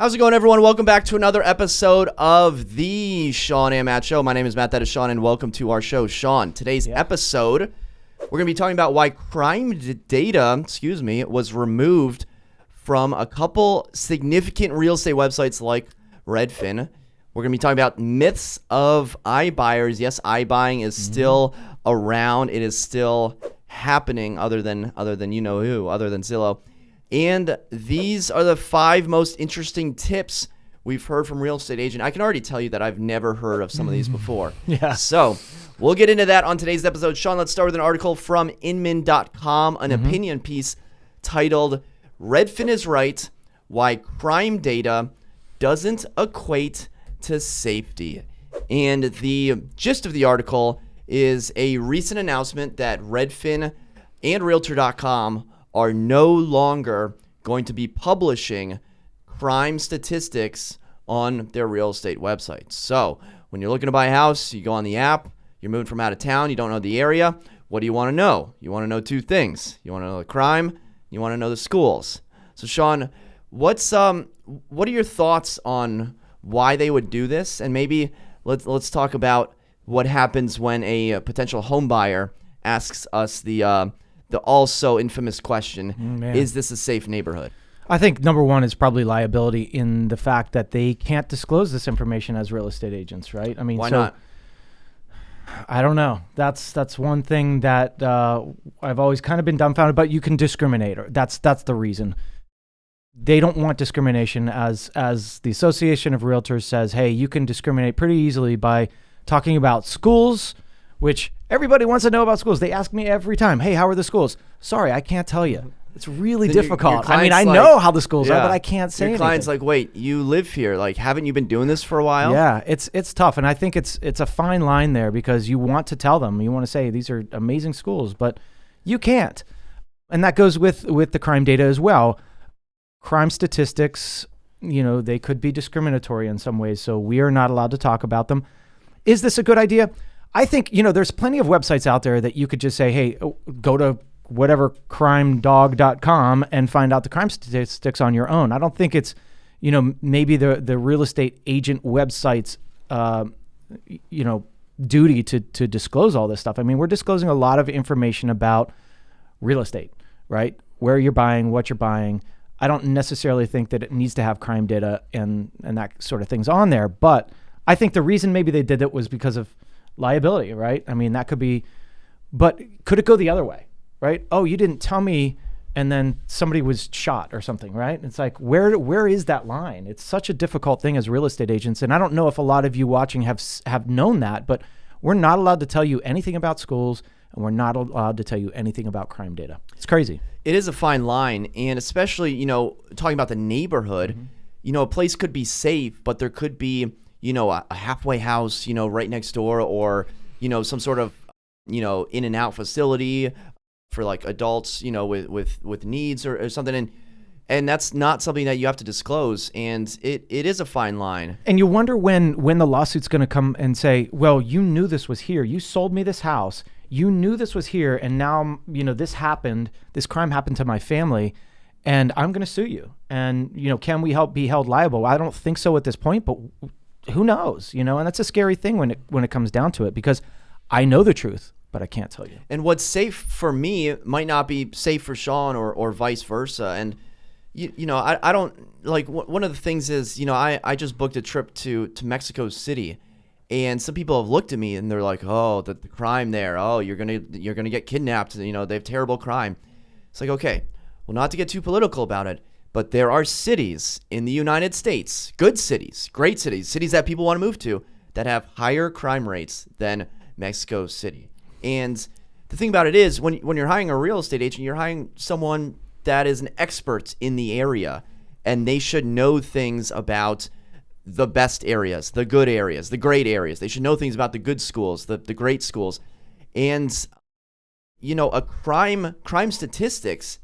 How's it going, everyone? Welcome back to another episode of the Shawn and Matt Show. My name is Matt, that is Shawn, and welcome to our show. Shawn, today's episode, we're going to be talking about why crime data, was removed from a couple significant real estate websites like Redfin. We're going to be talking about myths of iBuyers. Yes, iBuying is still around. It is still happening other than you know who, other than Zillow. And these are the 5 most interesting tips we've heard from real estate agent. I can already tell you that I've never heard of some of these before. Yeah. So we'll get into that on today's episode. Shawn, let's start with an article from inman.com, an opinion piece titled, Redfin is Right, Why Crime Data Doesn't Equate to Safety. And the gist of the article is a recent announcement that Redfin and Realtor.com are no longer going to be publishing crime statistics on their real estate websites. So when you're looking to buy a house, you go on the app, you're moving from out of town, you don't know the area. What do you want to know? You want to know 2 things. You want to know the crime, you want to know the schools. So Shawn, what are your thoughts on why they would do this? And maybe let's talk about what happens when a potential home buyer asks us the also infamous question, is this a safe neighborhood? I think number one is probably liability in the fact that they can't disclose this information as real estate agents, right? I mean, why not? I don't know. That's one thing that I've always kind of been dumbfounded, but you can discriminate. That's the reason. They don't want discrimination as the Association of Realtors says, hey, you can discriminate pretty easily by talking about schools, which everybody wants to know about schools. They ask me every time, hey, how are the schools? Sorry, I can't tell you. It's really difficult. I mean, I know how the schools are, but I can't say anything. Your client's like, wait, you live here. Like, haven't you been doing this for a while? Yeah, it's tough. And I think it's a fine line there because you want to tell them, you want to say these are amazing schools, but you can't. And that goes with the crime data as well. Crime statistics, they could be discriminatory in some ways, so we are not allowed to talk about them. Is this a good idea? I think, there's plenty of websites out there that you could just say, hey, go to whatever crimedog.com and find out the crime statistics on your own. I don't think it's, maybe the real estate agent websites, duty to disclose all this stuff. I mean, we're disclosing a lot of information about real estate, right? Where you're buying, what you're buying. I don't necessarily think that it needs to have crime data and that sort of things on there. But I think the reason maybe they did it was because of liability, right? I mean, that could be, but could it go the other way, right? Oh, you didn't tell me, and then somebody was shot or something, right? It's like, where is that line? It's such a difficult thing as real estate agents, and I don't know if a lot of you watching have known that, but we're not allowed to tell you anything about schools, and we're not allowed to tell you anything about crime data. It's crazy. It is a fine line, and especially, talking about the neighborhood, a place could be safe, but there could be a halfway house, right next door, or, some sort of, in and out facility for like adults, with needs or something. And that's not something that you have to disclose. And it is a fine line. And you wonder when the lawsuit's going to come and say, well, you knew this was here. You sold me this house. You knew this was here. And now, this happened. This crime happened to my family. And I'm going to sue you. And, can we be held liable? I don't think so at this point, but who knows, and that's a scary thing when it comes down to it, because I know the truth, but I can't tell you. And what's safe for me might not be safe for Shawn or vice versa. And, I don't like, one of the things is, I just booked a trip to Mexico City, and some people have looked at me and they're like, oh, the crime there. Oh, you're going to get kidnapped. They have terrible crime. It's like, okay, well, not to get too political about it, but there are cities in the United States, good cities, great cities, cities that people want to move to, that have higher crime rates than Mexico City. And the thing about it is, when you're hiring a real estate agent, you're hiring someone that is an expert in the area, and they should know things about the best areas, the good areas, the great areas. They should know things about the good schools, the great schools. And, a crime statistics,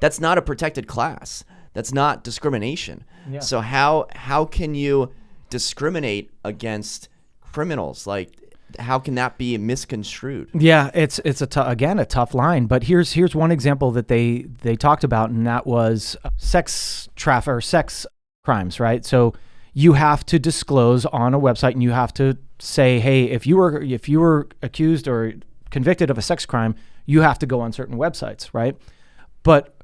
that's not a protected class. That's not discrimination. Yeah. So how can you discriminate against criminals? Like, how can that be misconstrued? Yeah, it's a tough line. But here's one example that they talked about, and that was sex crimes, right? So you have to disclose on a website, and you have to say, hey, if you were accused or convicted of a sex crime, you have to go on certain websites, right? But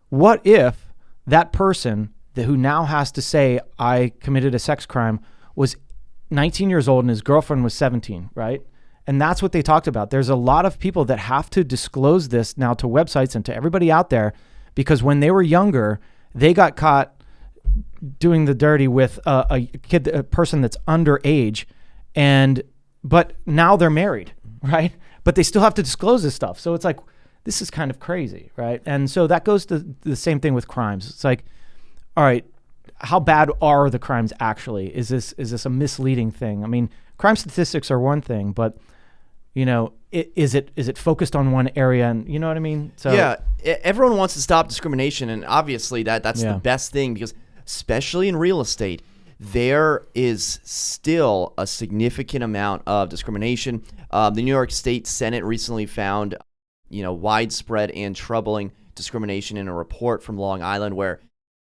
what if that person who now has to say, I committed a sex crime, was 19 years old and his girlfriend was 17, right? And that's what they talked about. There's a lot of people that have to disclose this now to websites and to everybody out there, because when they were younger, they got caught doing the dirty with a person that's underage, but now they're married, right? But they still have to disclose this stuff. So it's like, this is kind of crazy, right? And so that goes to the same thing with crimes. It's like, all right, how bad are the crimes actually? Is this a misleading thing? I mean, crime statistics are one thing, but is it focused on one area? And you know what I mean? So yeah, everyone wants to stop discrimination, and obviously that's the best thing, because especially in real estate, there is still a significant amount of discrimination. The New York State Senate recently found, widespread and troubling discrimination in a report from Long Island, where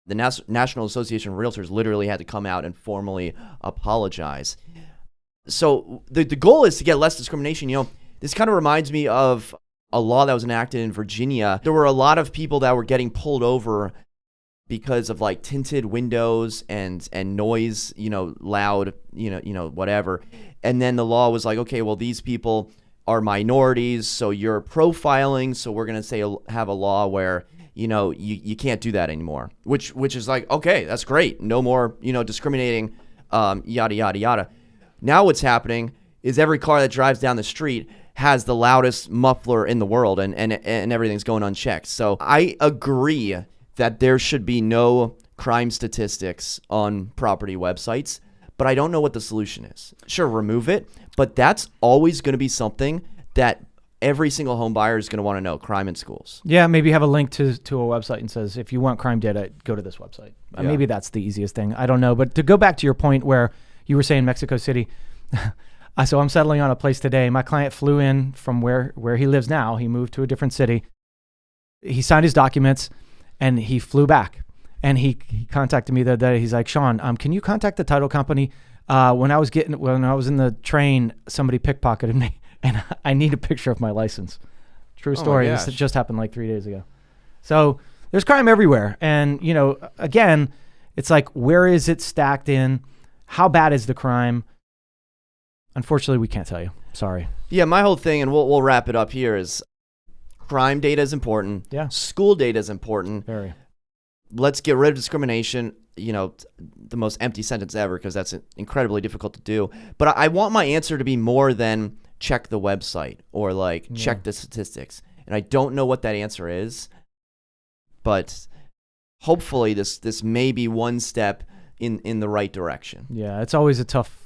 the National Association of Realtors literally had to come out and formally apologize. So the goal is to get less discrimination. This kind of reminds me of a law that was enacted in Virginia. There were a lot of people that were getting pulled over because of like tinted windows and noise, loud, whatever. And then the law was like, okay, well, these people are minorities, so you're profiling, so we're going to have a law where you can't do that anymore, which is like, okay, that's great. No more, discriminating, yada, yada, yada. Now what's happening is every car that drives down the street has the loudest muffler in the world, and everything's going unchecked. So I agree that there should be no crime statistics on property websites, but I don't know what the solution is. Sure, remove it, but that's always going to be something that every single home buyer is going to want to know, crime in schools. Yeah, maybe have a link to a website and says, if you want crime data, go to this website. Yeah. Maybe that's the easiest thing. I don't know. But to go back to your point where you were saying Mexico City, so I'm settling on a place today. My client flew in from where he lives now. He moved to a different city. He signed his documents and he flew back. And he contacted me the other day. He's like, Shawn, can you contact the title company? When I was in the train, somebody pickpocketed me, and I need a picture of my license. True story. This just happened like 3 days ago. So there's crime everywhere. And, again, it's like, where is it stacked in? How bad is the crime? Unfortunately, we can't tell you. Sorry. Yeah, my whole thing, and we'll wrap it up here, is crime data is important. Yeah. School data is important. Very. Let's get rid of discrimination. The most empty sentence ever, because that's incredibly difficult to do. But I want my answer to be more than check the website or check the statistics. And I don't know what that answer is, but hopefully this may be one step in the right direction. Yeah, it's always a tough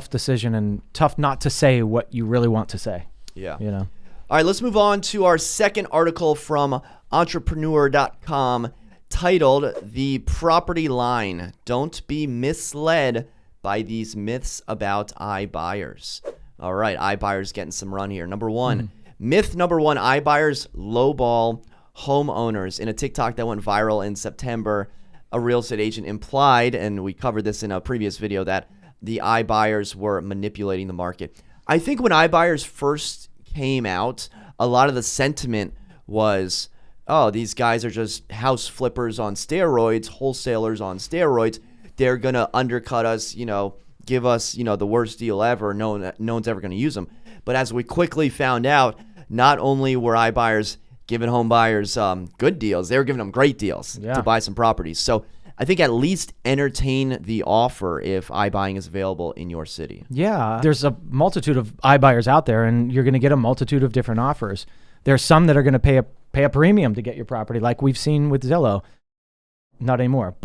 decision, and tough not to say what you really want to say. Yeah. All right, let's move on to our second article from entrepreneur.com, titled "The Property Line. Don't be misled by these myths about iBuyers." All right, iBuyers getting some run here. Number one, myth number one, iBuyers lowball homeowners. In a TikTok that went viral in September, a real estate agent implied, and we covered this in a previous video, that the iBuyers were manipulating the market. I think when iBuyers first came out, a lot of the sentiment was, oh, these guys are just house flippers on steroids, wholesalers on steroids. They're going to undercut us, give us, the worst deal ever. No one's ever going to use them. But as we quickly found out, not only were iBuyers giving home buyers good deals, they were giving them great deals to buy some properties. So I think at least entertain the offer if iBuying is available in your city. Yeah, there's a multitude of iBuyers out there, and you're going to get a multitude of different offers. There's some that are going to pay a premium to get your property, like we've seen with Zillow. Not anymore,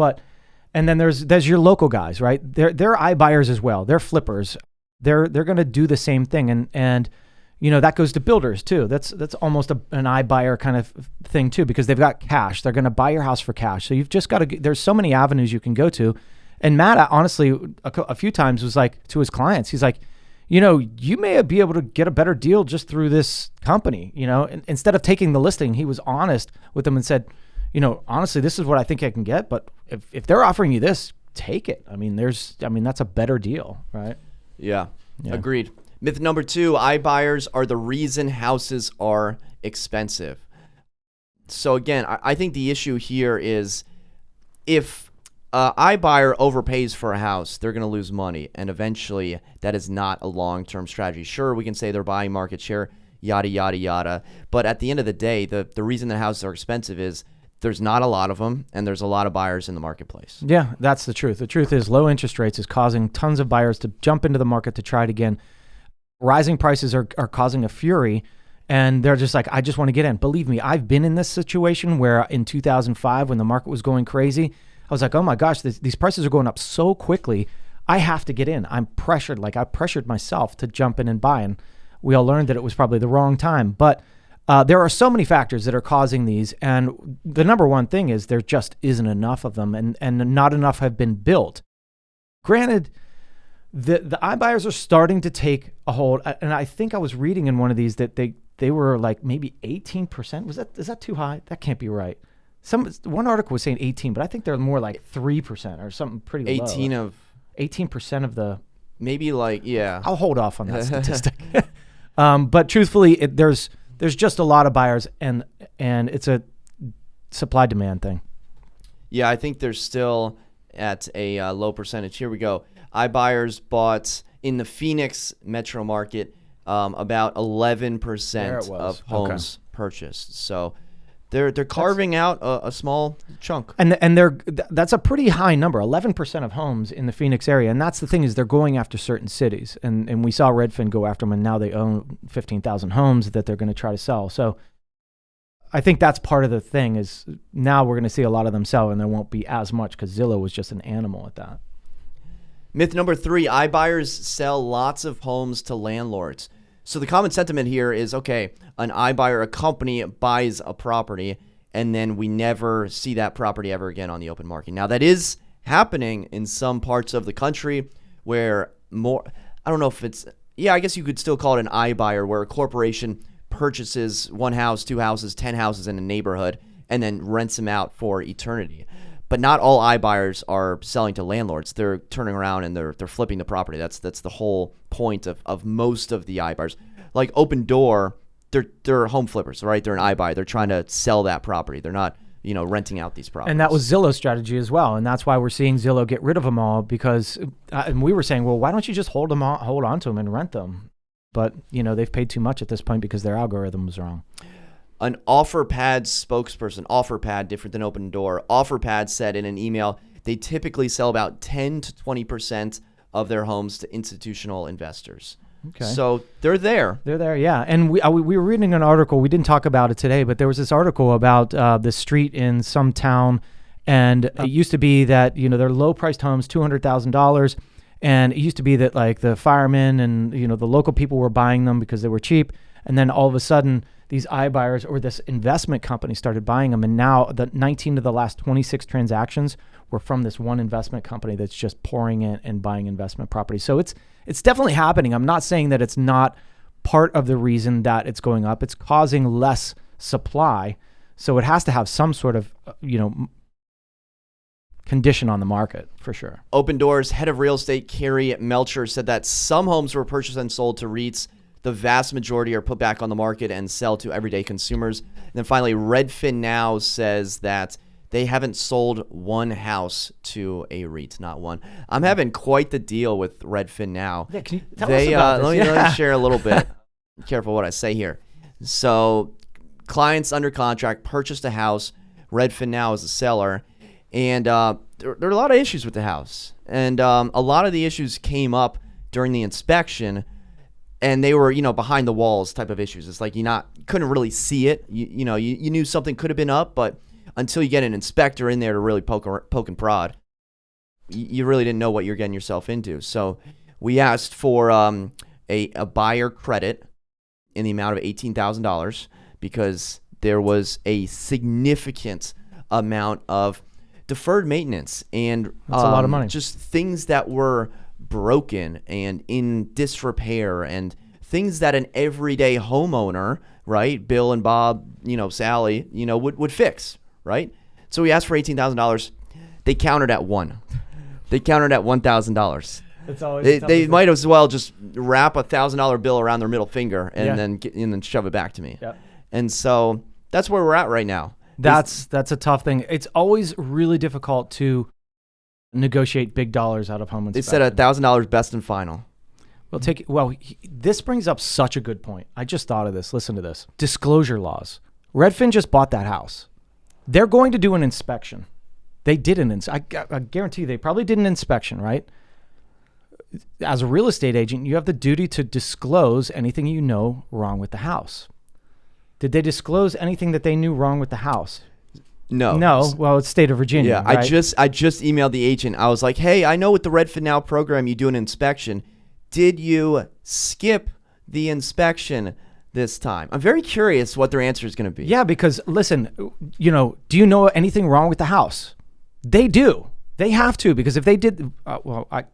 and then there's your local guys, right? They're iBuyers as well. They're flippers. They're going to do the same thing, and that goes to builders too. That's almost an iBuyer kind of thing too, because they've got cash. They're going to buy your house for cash. So you've just got to. There's so many avenues you can go to. And Matt, honestly, a few times was like to his clients, he's like, you may be able to get a better deal just through this company. Instead of taking the listing, he was honest with them and said, honestly, this is what I think I can get. But if they're offering you this, take it. I mean, that's a better deal, right? Yeah. Agreed. Myth number 2, iBuyers are the reason houses are expensive. So again, I think the issue here is if iBuyer overpays for a house, they're going to lose money. And eventually that is not a long-term strategy. Sure, we can say they're buying market share, yada, yada, yada. But at the end of the day, the reason that houses are expensive is there's not a lot of them and there's a lot of buyers in the marketplace. Yeah, that's the truth. The truth is low interest rates is causing tons of buyers to jump into the market to try it again. Rising prices are causing a fury, and they're just like, I just want to get in. Believe me, I've been in this situation where in 2005 when the market was going crazy, I was like, oh my gosh, these prices are going up so quickly. I have to get in. I'm pressured. Like I pressured myself to jump in and buy. And we all learned that it was probably the wrong time. But there are so many factors that are causing these. And the number one thing is there just isn't enough of them, and not enough have been built. Granted, the iBuyers are starting to take a hold. And I think I was reading in one of these that they were like maybe 18%. Is that too high? That can't be right. One article was saying 18, but I think they're more like 3% or something pretty low. 18% of the, maybe like, yeah. I'll hold off on that statistic. But truthfully, there's just a lot of buyers, and it's a supply demand thing. Yeah, I think they're still at a low percentage. Here we go. iBuyers bought in the Phoenix metro market about 11% of homes purchased. So they're carving out a small chunk. And that's a pretty high number, 11% of homes in the Phoenix area. And that's the thing, is they're going after certain cities. And we saw Redfin go after them, and now they own 15,000 homes that they're going to try to sell. So I think that's part of the thing, is now we're going to see a lot of them sell, and there won't be as much because Zillow was just an animal at that. Myth number 3, iBuyers sell lots of homes to landlords. So the common sentiment here is, okay, an iBuyer, a company, buys a property, and then we never see that property ever again on the open market. Now, that is happening in some parts of the country where I don't know if it's, I guess you could still call it an iBuyer, where a corporation purchases 1 house, 2 houses, 10 houses in a neighborhood and then rents them out for eternity. But not all iBuyers are selling to landlords. They're turning around and they're flipping the property. That's the whole point of most of the iBuyers. Like Open Door, they're home flippers, right? They're an iBuyer. They're trying to sell that property. They're not, renting out these properties. And that was Zillow's strategy as well. And that's why we're seeing Zillow get rid of them all, because and we were saying, well, why don't you just hold on to them and rent them? But, they've paid too much at this point because their algorithm was wrong. An OfferPad spokesperson, OfferPad, different than Open Door, OfferPad said in an email they typically sell about 10 to 20% of their homes to institutional investors. Okay. So they're there. They're there, yeah. And we were reading an article. We didn't talk about it today, but there was this article about the street in some town, and it used to be that, they're low-priced homes, $200,000, and it used to be that like the firemen and, the local people were buying them because they were cheap, and then all of a sudden these iBuyers or this investment company started buying them. And now 19 of the last 26 transactions were from this one investment company that's just pouring in and buying investment properties. So it's definitely happening. I'm not saying that it's not part of the reason that it's going up. It's causing less supply. So it has to have some sort of, condition on the market for sure. Open Doors head of real estate, Carrie Melcher, said that some homes were purchased and sold to REITs. The vast majority are put back on the market and sell to everyday consumers. And then finally, Redfin now says that they haven't sold one house to a REIT, not one. I'm having quite the deal with Redfin now. Yeah, can you tell us about this? Let me share a little bit. Be careful what I say here. So clients under contract purchased a house. Redfin now is a seller. And there are a lot of issues with the house. And a lot of the issues came up during the inspection. And they were, behind the walls type of issues. It's like you couldn't really see it. You knew something could have been up, but until you get an inspector in there to really poke and prod, you really didn't know what you're getting yourself into. So we asked for a buyer credit in the amount of $18,000 because there was a significant amount of deferred maintenance and that's a lot of money. Just things that were broken and in disrepair and things that an everyday homeowner, right, Bill and Bob, Sally, would fix, right? So we asked for $18,000. They countered at one. They countered at $1,000. They might as well just wrap a $1,000 bill around their middle finger and then shove it back to me. Yep. And so that's where we're at right now. That's a tough thing. It's always really difficult to negotiate big dollars out of home inspection. They said $1,000 best and final. This brings up such a good point. I just thought of this. Listen to this. Disclosure laws. Redfin just bought that house. They're going to do an inspection. They did I guarantee you they probably did an inspection, right? As a real estate agent, you have the duty to disclose anything you know wrong with the house. Did they disclose anything that they knew wrong with the house? No. Well, it's state of Virginia. Yeah, right? I just emailed the agent. I was like, hey, I know with the Redfin Now program you do an inspection. Did you skip the inspection this time? I'm very curious what their answer is going to be. Yeah, because listen, do you know anything wrong with the house? They do. They have to, because if they did,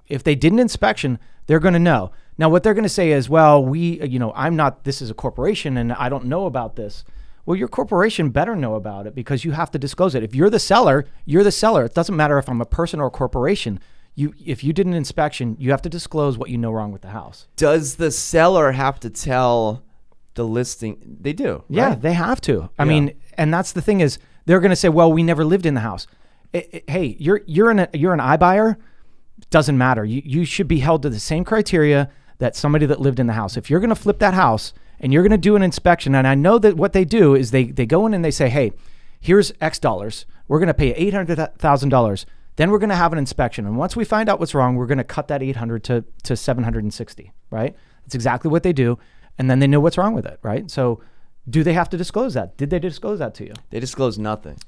if they did an inspection, they're going to know. Now, what they're going to say is, well, this is a corporation and I don't know about this. Well, your corporation better know about it because you have to disclose it. If you're the seller, you're the seller. It doesn't matter if I'm a person or a corporation. If you did an inspection, you have to disclose what you know wrong with the house. Does the seller have to tell the listing? They do. Right? Yeah, they have to. I mean, and that's the thing is they're going to say, well, we never lived in the house. Hey, you're an iBuyer. Doesn't matter. You should be held to the same criteria that somebody that lived in the house. If you're going to flip that house and you're going to do an inspection, and I know that what they do is they go in and they say, hey, here's X dollars. We're going to pay $800,000. Then we're going to have an inspection. And once we find out what's wrong, we're going to cut that 800 to 760, right? That's exactly what they do. And then they know what's wrong with it, right? So do they have to disclose that? Did they disclose that to you? They disclose nothing.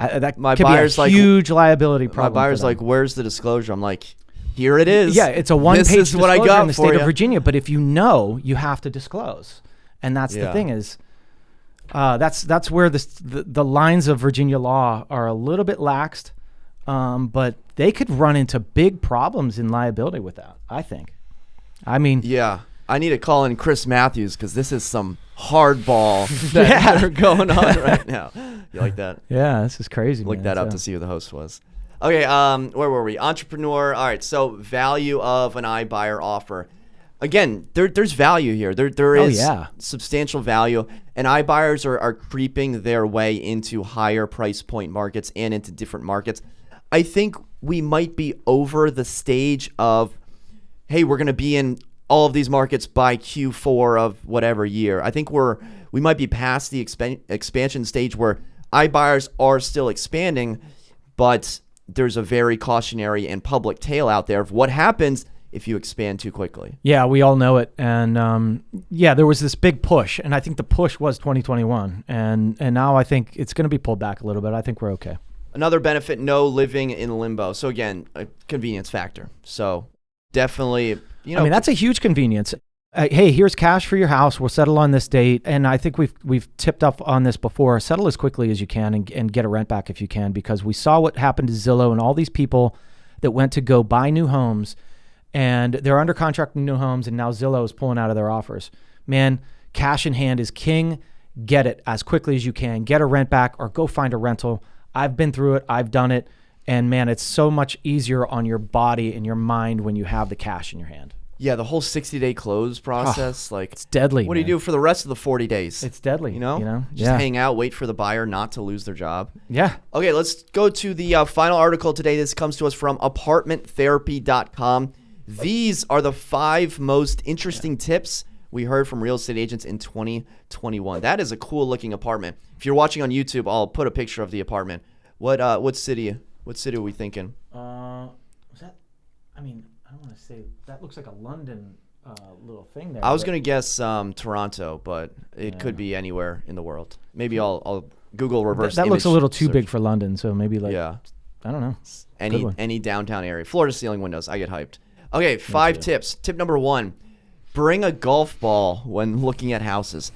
That my could buyer's be a huge liability problem. My buyer's like, where's the disclosure? I'm like, here it is. Yeah, it's a one-page disclosure what I got in the state of Virginia. But if you know, you have to disclose. And that's the thing is, that's where the lines of Virginia law are a little bit laxed. But they could run into big problems in liability with that, I think. I mean... Yeah. I need to call in Chris Matthews because this is some hardball that are going on right now. You like that? Yeah, this is crazy. Look that up to see who the host was. Okay, where were we? Entrepreneur. All right, so value of an iBuyer offer. Again, there's value here. There is substantial value, and iBuyers are creeping their way into higher price point markets and into different markets. I think we might be over the stage of, hey, we're going to be in all of these markets by Q4 of whatever year. I think we might be past the expansion stage where iBuyers are still expanding, but there's a very cautionary and public tale out there of what happens if you expand too quickly. Yeah, we all know it. And there was this big push, and I think the push was 2021. And now I think it's going to be pulled back a little bit. I think we're okay. Another benefit, no living in limbo. So again, a convenience factor. So definitely... I mean, that's a huge convenience. Hey, here's cash for your house. We'll settle on this date. And I think we've tipped up on this before. Settle as quickly as you can and get a rent back if you can, because we saw what happened to Zillow and all these people that went to go buy new homes, and they're under contract in new homes, and now Zillow is pulling out of their offers. Man, cash in hand is king. Get it as quickly as you can. Get a rent back or go find a rental. I've been through it. I've done it. And man, it's so much easier on your body and your mind when you have the cash in your hand. Yeah, the whole 60-day close process, it's deadly. What do you do for the rest of the 40 days? It's deadly. Just hang out, wait for the buyer not to lose their job. Yeah. Okay, let's go to the final article today. This comes to us from apartmenttherapy.com. These are the 5 most interesting tips we heard from real estate agents in 2021. That is a cool looking apartment. If you're watching on YouTube, I'll put a picture of the apartment. What city are we thinking? I don't want to say, that looks like a London little thing there. I was going to guess Toronto, but it could be anywhere in the world. Maybe I'll Google reverse that image looks a little too search. Big for London, so maybe I don't know. Any downtown area. Floor to ceiling windows. I get hyped. Okay, 5 tips. Tip number 1, bring a golf ball when looking at houses.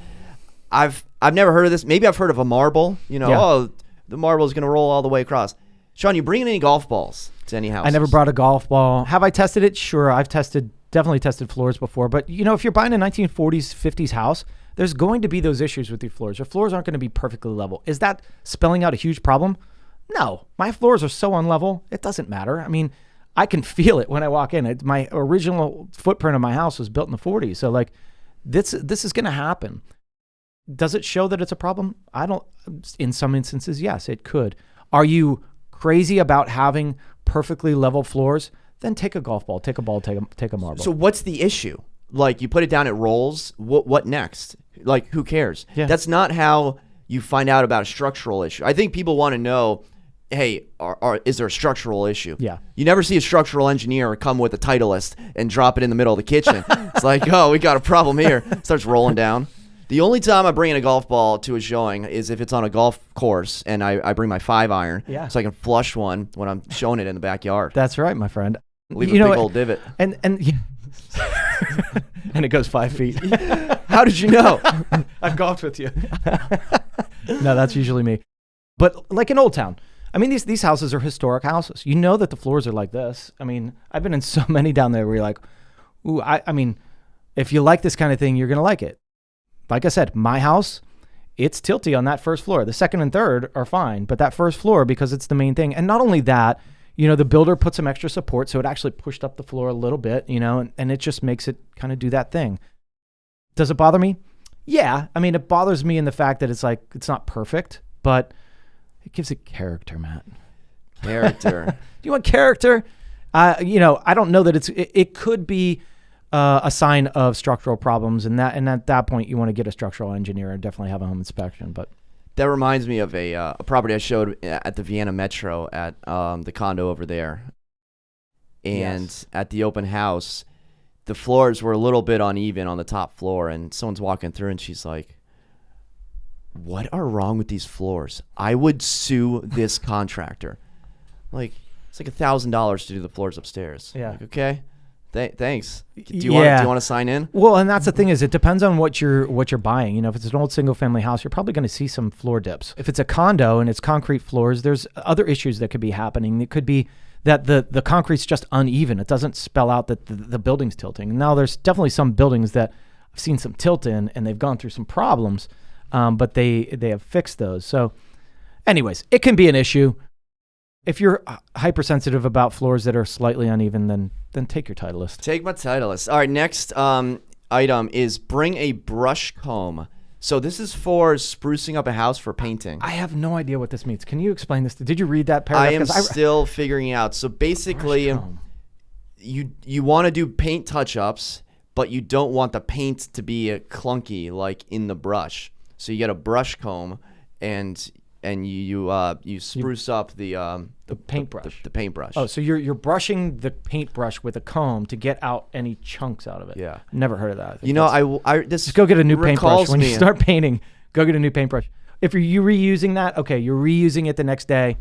I've never heard of this. Maybe I've heard of a marble. The marble is going to roll all the way across. Shawn, you bringing any golf balls to any house? I never brought a golf ball. Have I tested it? Sure. I've definitely tested floors before. But, if you're buying a 1940s, 50s house, there's going to be those issues with your floors. Your floors aren't going to be perfectly level. Is that spelling out a huge problem? No, my floors are so unlevel, it doesn't matter. I mean, I can feel it when I walk in. My original footprint of my house was built in the 40s. So like this is going to happen. Does it show that it's a problem? In some instances, yes, it could. Are you crazy about having perfectly level floors? Then take a golf ball, take a ball, take a marble. So what's the issue? Like, you put it down, it rolls. What next? Like, who cares? Yeah. That's not how you find out about a structural issue. I think people want to know, hey, is there a structural issue? Yeah. You never see a structural engineer come with a Titleist and drop it in the middle of the kitchen. It's like, oh, we got a problem here. Starts rolling down. The only time I bring in a golf ball to a showing is if it's on a golf course and I bring my 5-iron so I can flush one when I'm showing it in the backyard. That's right, my friend. Leave a big old divot. And and it goes 5 feet. How did you know? I've golfed with you. No, that's usually me. But like in Old Town, I mean, these houses are historic houses. You know that the floors are like this. I mean, I've been in so many down there where you're like, ooh, I mean, if you like this kind of thing, you're going to like it. Like I said, my house, it's tilty on that first floor. The second and third are fine, but that first floor, because it's the main thing. And not only that, you know, the builder put some extra support, so it actually pushed up the floor a little bit, you know, and it just makes it kind of do that thing. Does it bother me? Yeah. I mean, it bothers me in the fact that it's like, it's not perfect, but it gives it character, Matt. Character. Do you want character? You know, I don't know that it could be a sign of structural problems, and at that point, you want to get a structural engineer and definitely have a home inspection. But that reminds me of a property I showed at the Vienna Metro at the condo over there. And at the open house, the floors were a little bit uneven on the top floor, and someone's walking through, and she's like, what are wrong with these floors? I would sue this contractor. Like, it's like $1,000 to do the floors upstairs. Yeah. Like, okay. Thanks. Do you want to sign in? Well, and that's the thing is, it depends on what you're buying. You know, if it's an old single family house, you're probably going to see some floor dips. If it's a condo and it's concrete floors, there's other issues that could be happening. It could be that the concrete's just uneven. It doesn't spell out that the building's tilting. Now, there's definitely some buildings that I've seen some tilt in, and they've gone through some problems, but they have fixed those. So, anyways, it can be an issue. If you're hypersensitive about floors that are slightly uneven, then take your Titleist. Take my Titleist. All right, next item is bring a brush comb. So this is for sprucing up a house for painting. I have no idea what this means. Can you explain this? Did you read that paragraph? I am still figuring out. So basically, you want to do paint touch-ups, but you don't want the paint to be clunky like in the brush. So you get a brush comb, and you spruce up the paintbrush. The paintbrush. Oh, so you're brushing the paintbrush with a comb to get out any chunks out of it. Yeah. Never heard of that. You know, this just go get a new paintbrush when you me. start painting. Go get a new paintbrush. If you're reusing that, okay, you're reusing it the next day.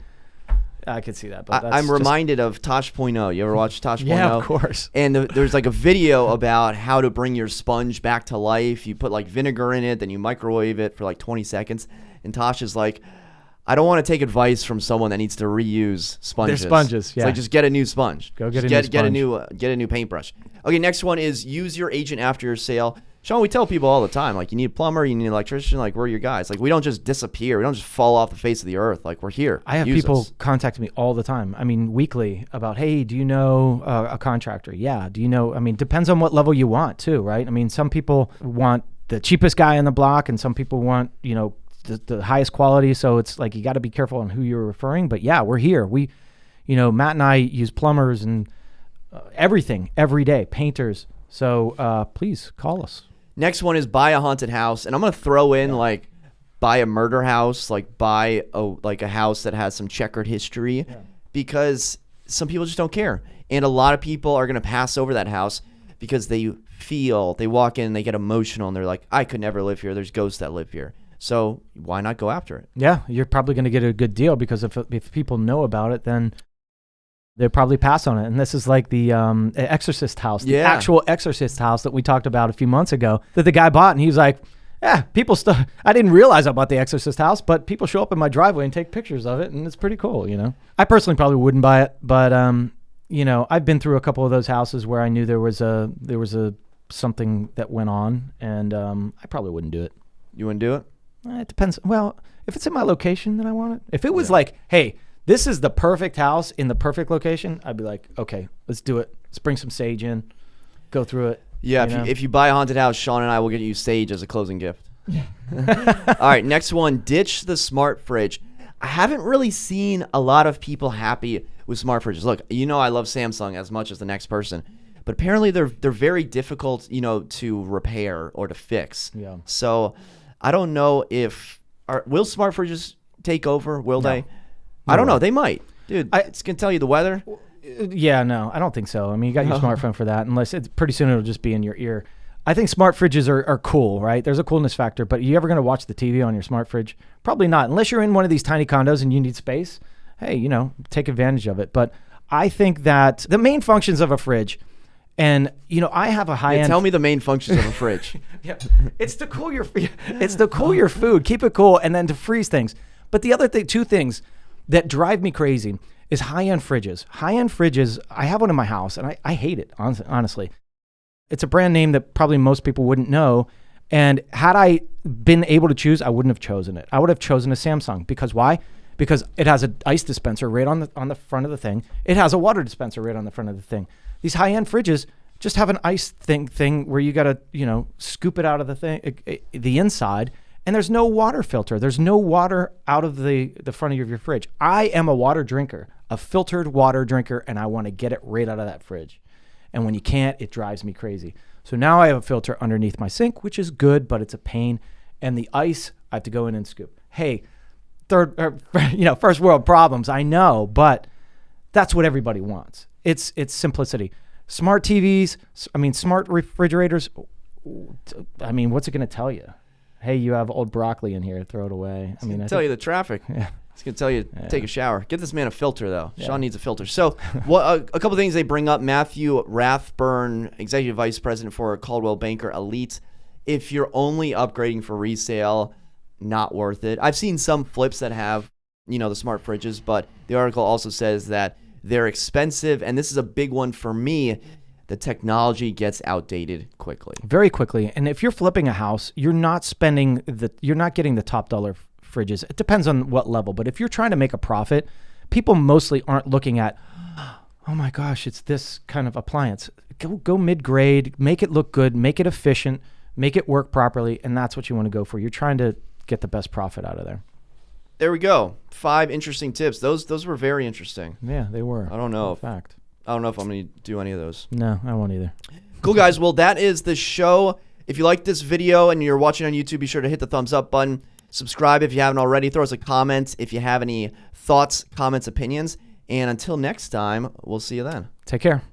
I could see that, but I'm reminded of Tosh.0. You ever watch Tosh.0? Yeah, of course. And there's like a video about how to bring your sponge back to life. You put like vinegar in it, then you microwave it for like 20 seconds. And Tosh is like, I don't want to take advice from someone that needs to reuse sponges. They're sponges, yeah. It's like, just get a new sponge. Go get a new sponge. Get a new paintbrush. Okay, next one is use your agent after your sale. Shawn, we tell people all the time, like, you need a plumber, you need an electrician, like, we're your guys. Like, we don't just disappear. We don't just fall off the face of the earth. Like, we're here. I have people contact me all the time. I mean, weekly about, hey, do you know a contractor? Yeah. Do you know? I mean, depends on what level you want too, right? I mean, some people want the cheapest guy in the block, and some people want, you know, the highest quality. So it's like, you got to be careful on who you're referring. But yeah, we're here. We, you know, Matt and I use plumbers and everything every day, painters. So please call us. Next one is buy a haunted house. And I'm going to throw in like buy a murder house, like buy a house that has some checkered history, because some people just don't care. And a lot of people are going to pass over that house because they walk in, they get emotional, and they're like, I could never live here. There's ghosts that live here. So why not go after it? Yeah, you're probably going to get a good deal, because if people know about it, then they'll probably pass on it. And this is like the Exorcist house, the actual Exorcist house that we talked about a few months ago that the guy bought. And he was like, yeah, people still, I didn't realize I bought the Exorcist house, but people show up in my driveway and take pictures of it, and it's pretty cool, you know. I personally probably wouldn't buy it, but you know, I've been through a couple of those houses where I knew there was something that went on, and I probably wouldn't do it. You wouldn't do it? It depends. Well, if it's in my location, then I want it. If it was like, hey, this is the perfect house in the perfect location, I'd be like, okay, let's do it. Let's bring some sage in, go through it. Yeah, if you buy a haunted house, Shawn and I will get you sage as a closing gift. All right, next one, ditch the smart fridge. I haven't really seen a lot of people happy with smart fridges. Look, you know I love Samsung as much as the next person, but apparently they're very difficult, to repair or to fix. Yeah. So I don't know will smart fridges take over? Will they? I don't know. They might. Dude, it's going to tell you the weather. Yeah, no, I don't think so. I mean, you got your smartphone for that, unless it's pretty soon it'll just be in your ear. I think smart fridges are cool, right? There's a coolness factor, but are you ever going to watch the TV on your smart fridge? Probably not. Unless you're in one of these tiny condos and you need space. Hey, take advantage of it. But I think that the main functions of a fridge, and I have a high-end. Tell me the main functions of a fridge. Yeah, it's to cool your food, keep it cool, and then to freeze things. But the other two things that drive me crazy is high-end fridges. High-end fridges, I have one in my house, and I hate it, honestly. It's a brand name that probably most people wouldn't know. And had I been able to choose, I wouldn't have chosen it. I would have chosen a Samsung. Because why? Because it has an ice dispenser right on the front of the thing. It has a water dispenser right on the front of the thing. These high-end fridges just have an ice thing where you got to, scoop it out of the inside. And there's no water filter. There's no water out of the front of your fridge. I am a water drinker, a filtered water drinker, and I want to get it right out of that fridge. And when you can't, it drives me crazy. So now I have a filter underneath my sink, which is good, but it's a pain. And the ice, I have to go in and scoop. Hey, first world problems, I know, but that's what everybody wants. It's simplicity. Smart TVs, smart refrigerators. What's it going to tell you? Hey, you have old broccoli in here, throw it away. I tell you the traffic. Yeah. It's going to tell you take a shower. Get this man a filter, though. Yeah. Shawn needs a filter. So a couple things they bring up. Matthew Rathburn, Executive Vice President for Coldwell Banker Elite. If you're only upgrading for resale, not worth it. I've seen some flips that have, the smart fridges, but the article also says that they're expensive, and this is a big one for me. The technology gets outdated quickly. Very quickly. And if you're flipping a house, you're not getting the top dollar fridges. It depends on what level, but if you're trying to make a profit, people mostly aren't looking at, oh my gosh, it's this kind of appliance. Go mid-grade, make it look good, make it efficient, make it work properly, and that's what you want to go for. You're trying to get the best profit out of there. There we go. 5 interesting tips. Those were very interesting. Yeah, they were. I don't know. I don't know if I'm going to do any of those. No, I won't either. Cool, guys. Well, that is the show. If you like this video and you're watching on YouTube, be sure to hit the thumbs up button. Subscribe if you haven't already. Throw us a comment if you have any thoughts, comments, opinions. And until next time, we'll see you then. Take care.